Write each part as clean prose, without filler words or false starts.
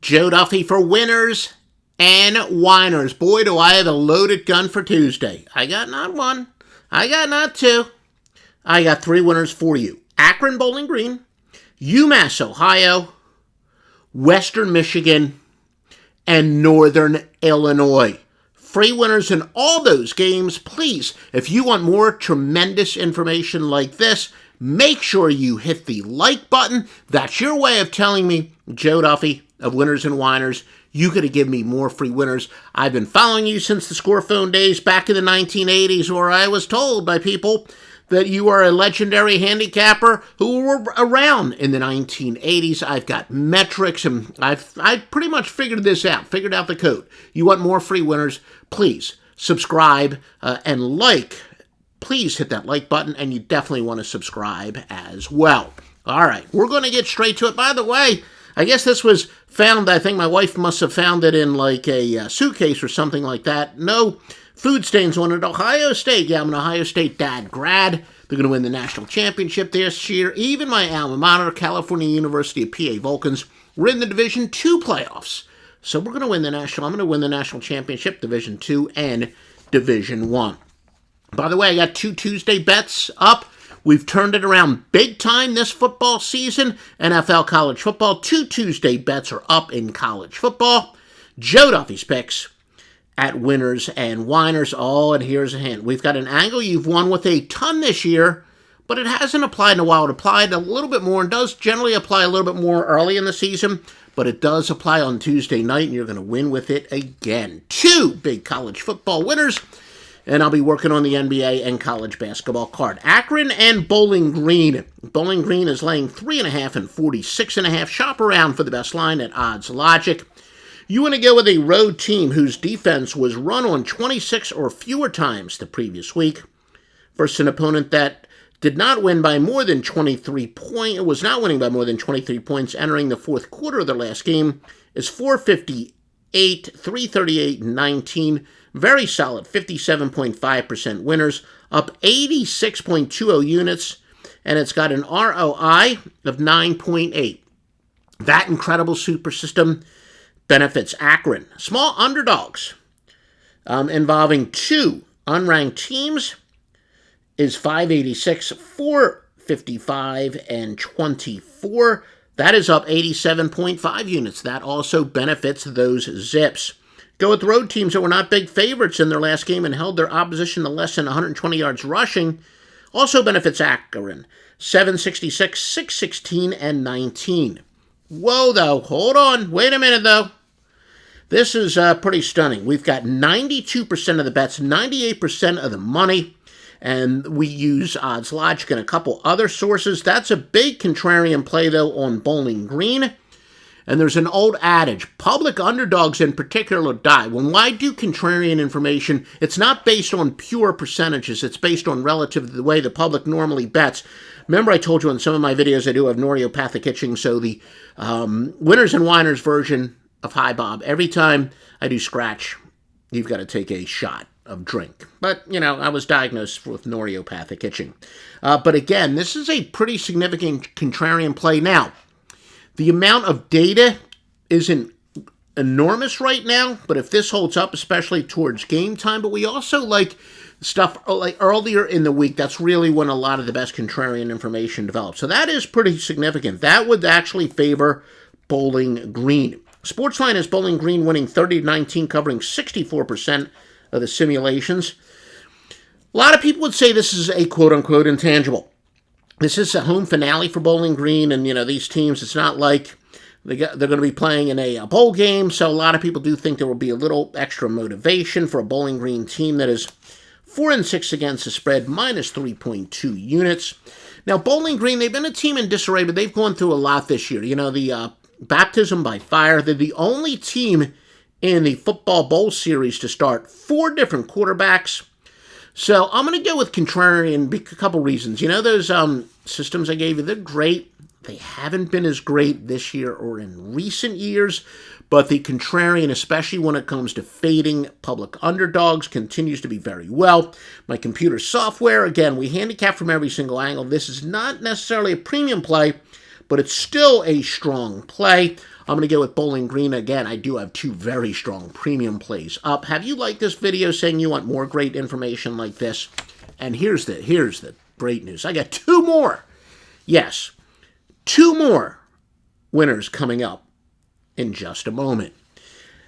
Joe Duffy for winners and whiners. Boy, do I have a loaded gun for Tuesday. I got not one. I got not two. I got three winners for you. Akron Bowling Green, UMass Ohio, Western Michigan, and Northern Illinois. Free winners in all those games. Please, if you want more tremendous information like this, make sure you hit the like button. That's your way of telling me, Joe Duffy of Winners and Whiners, you could have given me more free winners. I've been following you since the Score Phone days back in the 1980s, where I was told by people that you are a legendary handicapper who were around in the 1980s. I've got metrics, and I've pretty much figured this out, figured out the code. You want more free winners? Please subscribe and like. Please hit that like button, and you definitely want to subscribe as well. All right, we're going to get straight to it. By the way, I guess this was found, I think my wife must have found it in like a suitcase or something like that. No food stains on it. Ohio State. Yeah, I'm an Ohio State dad grad. They're going to win the national championship this year. Even my alma mater, California University of PA Vulcans, we're in the Division II playoffs. So we're going to win the national. I'm going to win the national championship, Division II and Division I. By the way, I got 2 Tuesday bets up. We've turned it around big time this football season. NFL college football. 2 Tuesday bets are up in college football. Joe Duffy's picks at Winners and Whiners. Oh, and here's a hint. We've got an angle you've won with a ton this year, but it hasn't applied in a while. It applied a little bit more and does generally apply a little bit more early in the season, but it does apply on Tuesday night, and you're going to win with it again. 2 big college football winners, and I'll be working on the NBA and college basketball card. Akron and Bowling Green. Bowling Green is laying 3.5 and 46.5. Shop around for the best line at Odds Logic. You want to go with a road team whose defense was run on 26 or fewer times the previous week versus an opponent that did not win by more than 23 points. It was not winning by more than 23 points entering the fourth quarter of their last game. Is 458, 338, 19. Very solid, 57.5% winners, up 86.20 units, and it's got an ROI of 9.8. That incredible super system benefits Akron. Small underdogs involving 2 unranked teams is 586, 455, and 24. That is up 87.5 units. That also benefits those Zips. Go with road teams that were not big favorites in their last game and held their opposition to less than 120 yards rushing. Also benefits Akron. 766, 616, and 19. Whoa, though. Hold on. Wait a minute, though. This is pretty stunning. We've got 92% of the bets, 98% of the money, and we use Odds Logic and a couple other sources. That's a big contrarian play, though, on Bowling Green. And there's an old adage, public underdogs in particular die. When I do contrarian information, it's not based on pure percentages. It's based on relative to the way the public normally bets. Remember I told you in some of my videos I do have neuropathic itching, so the Winners and Whiners version of Hi Bob, every time I do scratch, you've got to take a shot of drink. But, you know, I was diagnosed with neuropathic itching. But again, this is a pretty significant contrarian play. Now, the amount of data isn't enormous right now, but if this holds up, especially towards game time, but we also like stuff like earlier in the week. That's really when a lot of the best contrarian information develops. So that is pretty significant. That would actually favor Bowling Green. Sportsline has Bowling Green winning 30-19, covering 64% of the simulations. A lot of people would say this is a quote-unquote intangible. This is a home finale for Bowling Green, and, you know, these teams, it's not like they're going to be playing in a bowl game, so a lot of people do think there will be a little extra motivation for a Bowling Green team that is 4-6 against the spread, minus 3.2 units. Now, Bowling Green, they've been a team in disarray, but they've gone through a lot this year. You know, the baptism by fire. They're the only team in the football bowl series to start 4 different quarterbacks. So I'm going to go with contrarian a couple reasons. You know, those systems I gave you, they're great. They haven't been as great this year or in recent years, but the contrarian, especially when it comes to fading public underdogs, continues to be very well. My computer software, again, we handicap from every single angle. This is not necessarily a premium play, but it's still a strong play. I'm going to go with Bowling Green again. I do have two very strong premium plays up. Have you liked this video saying you want more great information like this? And here's the great news. I got two more. Yes, two more winners coming up in just a moment.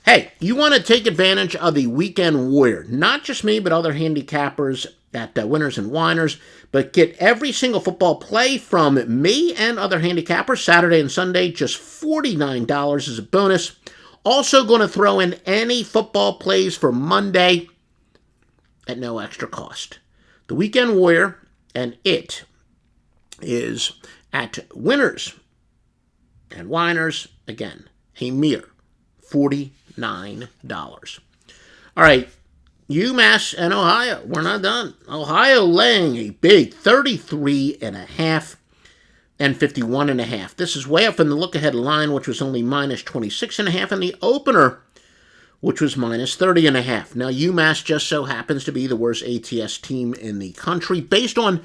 Hey, you want to take advantage of the Weekend Warrior. Not just me, but other handicappers at Winners and Winers. But get every single football play from me and other handicappers Saturday and Sunday, just $49 as a bonus. Also going to throw in any football plays for Monday at no extra cost. The Weekend Warrior, and it is at Winners and Winers, again, a mere $49. All right, UMass and Ohio. We're not done. Ohio laying a big 33.5 and 51.5. This is way up from the look-ahead line, which was only minus 26.5, and the opener, which was minus 30.5. Now, UMass just so happens to be the worst ATS team in the country. Based on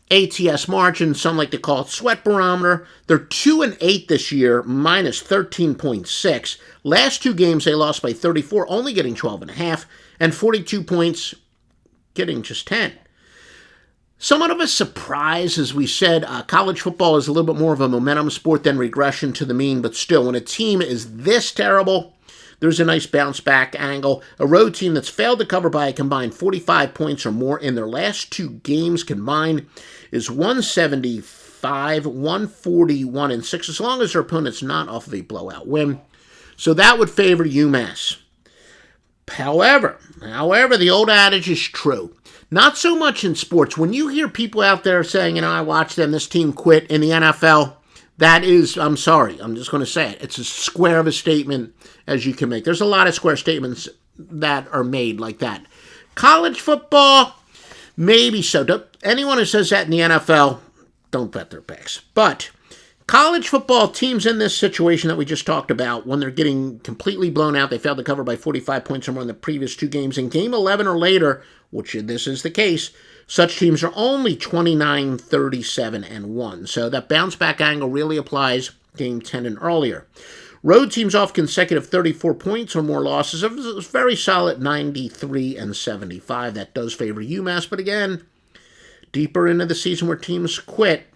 ATS margin, some like to call it sweat barometer. They're 2-8 this year, minus 13.6. Last two games they lost by 34, only getting 12.5, and 42 points, getting just 10. Somewhat of a surprise, as we said, college football is a little bit more of a momentum sport than regression to the mean, but still, when a team is this terrible, there's a nice bounce back angle. A road team that's failed to cover by a combined 45 points or more in their last two games combined is 175, 141, and 6, as long as their opponent's not off of a blowout win. So that would favor UMass. However, the old adage is true. Not so much in sports. When you hear people out there saying, I watched them, this team quit in the NFL, that is, I'm sorry, I'm just going to say it. It's as square of a statement as you can make. There's a lot of square statements that are made like that. College football, maybe so. Anyone who says that in the NFL, don't bet their picks. But college football teams in this situation that we just talked about, when they're getting completely blown out, they failed to cover by 45 points or more in the previous two games. In game 11 or later, which this is the case, such teams are only 29, 37, and 1. So that bounce back angle really applies game 10 and earlier. Road teams off consecutive 34 points or more losses. It was very solid 93 and 75. That does favor UMass, but again, deeper into the season where teams quit,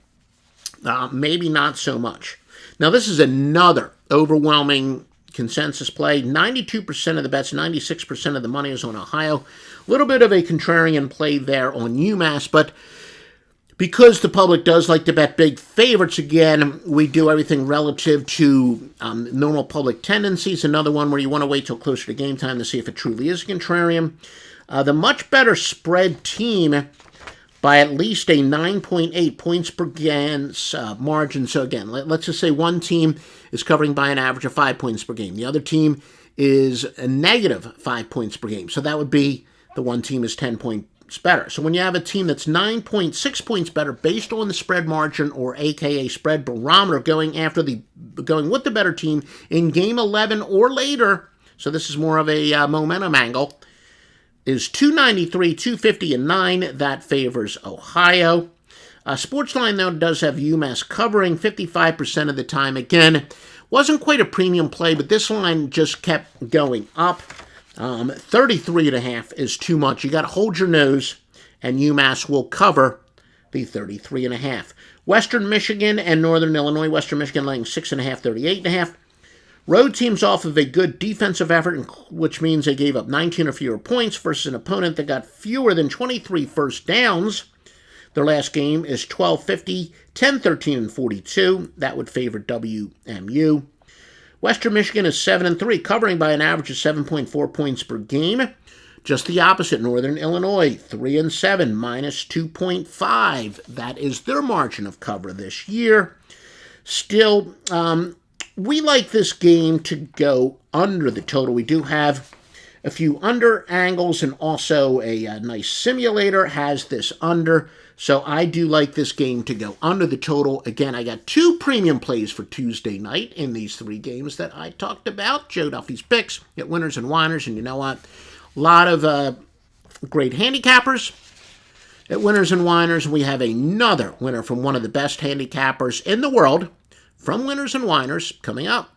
maybe not so much. Now, this is another overwhelming consensus play. 92% of the bets, 96% of the money is on Ohio. A little bit of a contrarian play there on UMass, but because the public does like to bet big favorites again, we do everything relative to normal public tendencies. Another one where you want to wait till closer to game time to see if it truly is a contrarian. The much better spread team by at least a 9.8 points per game margin. So again, let's just say one team is covering by an average of 5 points per game. The other team is a negative 5 points per game. So that would be the one team is 10 points better. So when you have a team that's 9.6 points better based on the spread margin, or AKA spread barometer, going with the better team in game 11 or later, so this is more of a momentum angle, is 293, 250, and 9. That favors Ohio. Sportsline, though, does have UMass covering 55% of the time. Again, wasn't quite a premium play, but this line just kept going up. 33.5 is too much. You got to hold your nose, and UMass will cover the 33.5. Western Michigan and Northern Illinois. Western Michigan laying 6.5, 38.5. Road teams off of a good defensive effort, which means they gave up 19 or fewer points versus an opponent that got fewer than 23 first downs. Their last game is 12-50, 10-13, and 42. That would favor WMU. Western Michigan is 7-3, covering by an average of 7.4 points per game. Just the opposite, Northern Illinois, 3-7, minus 2.5. That is their margin of cover this year. Still, we like this game to go under the total. We do have a few under angles, and also a nice simulator has this under. So I do like this game to go under the total. Again, I got two premium plays for Tuesday night in these three games that I talked about. Joe Duffy's picks at Winners and Winers. And you know what? A lot of great handicappers at Winners and Winers. We have another winner from one of the best handicappers in the world, from Winners and Whiners coming up.